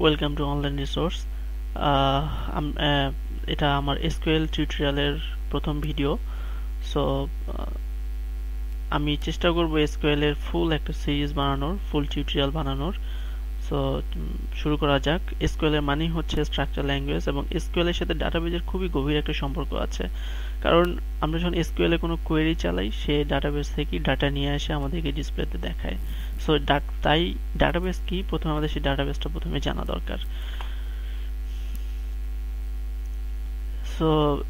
Welcome to online resource. এটা আমার SQL টিউটোরিয়ালের প্রথম ভিডিও। সো আমি চেষ্টা করব এসকিউএল এর ফুল একটা সিরিজ বানানোর, ফুল টিউটোরিয়াল বানানোর। সো শুরু করা যাক। এসকিউএল এর মানে হচ্ছে স্ট্রাকচার ল্যাঙ্গুয়েজ, এবং এসকিউএল এর সাথে ডাটাবেজের খুবই গভীর একটা সম্পর্ক আছে। কারণ আমরা যখন এসকিউএল এ কোনো কোয়েরি চালাই, সে ডাটাবেস থেকে ডাটা নিয়ে এসে আমাদেরকে ডিসপ্লেতে দেখায়। সো তাই ডাটাবেস কি, প্রথমে আমাদের সেই ডাটাবেসটা প্রথমে জানা দরকার। সো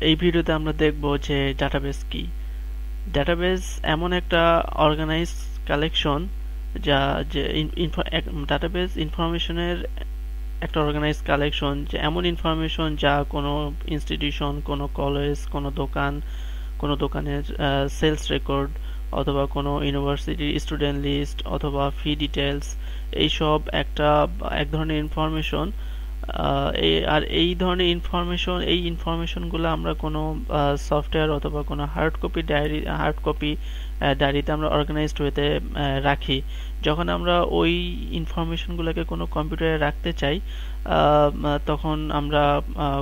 এই ভিডিওতে আমরা দেখব যে ডাটাবেস কি। ডাটাবেস এমন একটা অর্গানাইজ কালেকশন যা যে ডাটাবেস ইনফরমেশনের একটা অর্গানাইজ কালেকশন, যে এমন ইনফরমেশন যা কোনো ইনস্টিটিউশন, কোনো কলেজ, কোনো দোকানের সেলস রেকর্ড, অথবা কোনো ইউনিভার্সিটির স্টুডেন্ট লিস্ট, অথবা ফি ডিটেলস, এইসব এক ধরনের ইনফরমেশন। আর এই ইনফরমেশনগুলো আমরা কোনো সফটওয়্যার অথবা কোনো হার্ড কপি ডায়েরিতে আমরা অর্গানাইজড ওয়েতে রাখি। যখন আমরা ওই ইনফরমেশনগুলোকে কোনো কম্পিউটারে রাখতে চাই, তখন আমরা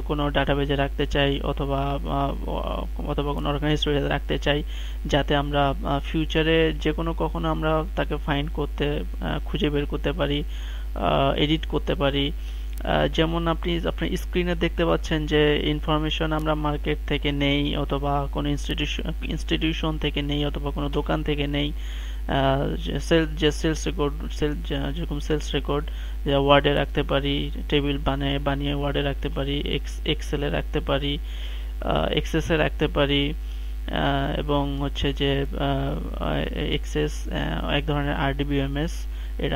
কোনো ডাটাবেজে রাখতে চাই, অথবা কোনো অর্গানাইজড ওয়েতে রাখতে চাই, যাতে আমরা ফিউচারে কখনো আমরা তাকে ফাইন্ড করতে, খুঁজে বের করতে পারি, এডিট করতে পারি। যেমন আপনি আপনার স্ক্রিনে দেখতে পাচ্ছেন যে ইনফরমেশন আমরা মার্কেট থেকে নেই, অথবা কোনো ইনস্টিটিউশন থেকে নেই, অথবা কোনো দোকান থেকে নেই। যেরকম সেলস রেকর্ড ওয়ার্ডে রাখতে পারি, টেবিল বানিয়ে ওয়ার্ডে রাখতে পারি, এক্সেলে রাখতে পারি, এক্সেসে রাখতে পারি। এবং হচ্ছে যে এক্সেস এক ধরনের আরডিবিএমএস। এর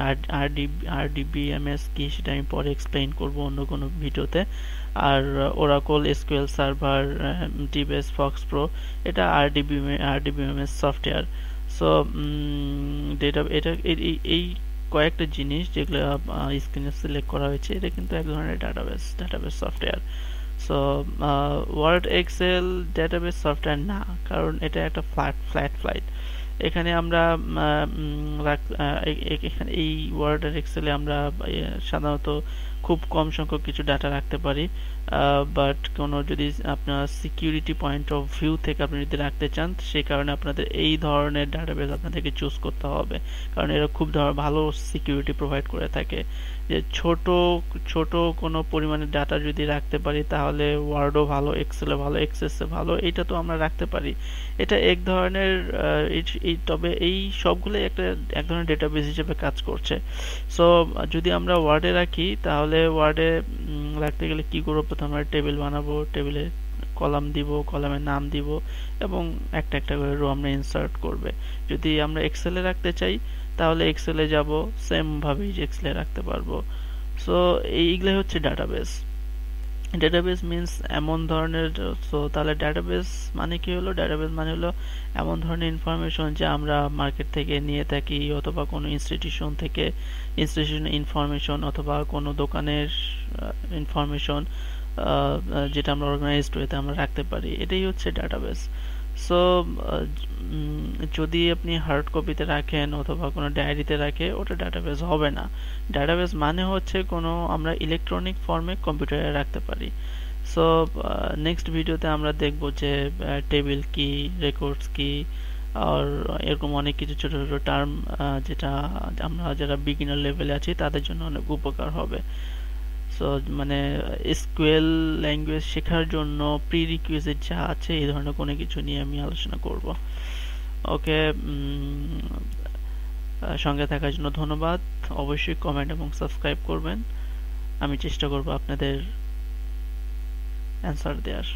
আরডিবিএমএস কি সেটা আমি পরে এক্সপ্লেইন করব অন্য কোনো ভিডিওতে। আর Oracle SQL server, dBASE, FoxPro, এটা আরডিবিএমএস সফটওয়্যার। সো এই কয়েকটা জিনিস যেগুলো স্ক্রিনে সিলেক্ট করা হয়েছে, এটা কিন্তু এক ধরনের database software. So word, excel database software না, কারণ এটা একটা ফ্লাইট। এখানে আমরা এখানে এই ওয়ার্ড আর এক্সেলে আমরা সাধারণত খুব কম সংখ্যক কিছু ডাটা রাখতে পারি। বাট কোনো যদি আপনার সিকিউরিটি পয়েন্ট অফ ভিউ থেকে আপনি যদি রাখতে চান, সেই কারণে আপনাদের এই ধরনের ডাটাবেস আপনাদেরকে চুজ করতে হবে, কারণ এরা খুব ভালো সিকিউরিটি প্রোভাইড করে থাকে। যে ছোট কোনো পরিমাণে ডাটা যদি রাখতে পারি, তাহলে ওয়ার্ডও ভালো, এক্সেলও ভালো, এক্সেসে ভালো, এটা তো আমরা রাখতে পারি। এটা এক ধরনের তবে এই সবগুলোই এক ধরনের ডেটাবেস হিসেবে কাজ করছে। সো যদি আমরা ওয়ার্ডে রাখি, তাহলে ওয়ার্ডে রাখতে গেলে কি করবো, প্রথমে আমরা টেবিল বানাবো, টেবিলে কলাম দিব, কলামের নাম দিব, এবং একটা একটা করে রো আমরা ইনসার্ট করবে। যদি আমরা এক্সেলে রাখতে চাই, তাহলে এক্সেলে যাব, সেম ভাবেই এক্সেলে রাখতে পারবো। সো এইগুলাই হচ্ছে ডাটাবেস। ডেটাবেস মিন্স এমন ধরনের। সো তাহলে ডাটাবেস মানে কি হলো? ডাটাবেস মানে হলো এমন ধরনের ইনফরমেশন যা আমরা মার্কেট থেকে নিয়ে থাকি, অথবা কোনো ইনস্টিটিউশন ইনফরমেশন, অথবা কোনো দোকানের ইনফরমেশন, যেটা আমরা অর্গানাইজড ওয়েতে আমরা রাখতে পারি। এটাই হচ্ছে ডাটাবেস। সো যদি আপনি হার্ড কপিতে রাখেন অথবা কোনো ডায়েরিতে রাখে, ওটা ডাটাবেস হবে না। ডাটাবেস মানে হচ্ছে কোনো আমরা ইলেকট্রনিক ফর্মে কম্পিউটারে রাখতে পারি। সো নেক্সট ভিডিওতে আমরা দেখব যে টেবিল কি, রেকর্ডস কি, আর এরকম অনেক কিছু ছোট ছোট টার্ম, যেটা আমরা যারা বিগিনার লেভেলে আছি তাদের জন্য অনেক উপকার হবে। সো মানে এসকিউএল ল্যাঙ্গুয়েজ শেখার জন্য প্রিরিকুইজিট যা আছে, এই ধরনের কোনো কিছু নিয়ে আমি আলোচনা করব। ওকে, সঙ্গে থাকার জন্য ধন্যবাদ। অবশ্যই কমেন্ট এবং সাবস্ক্রাইব করবেন। আমি চেষ্টা করব আপনাদের অ্যান্সার দেওয়ার।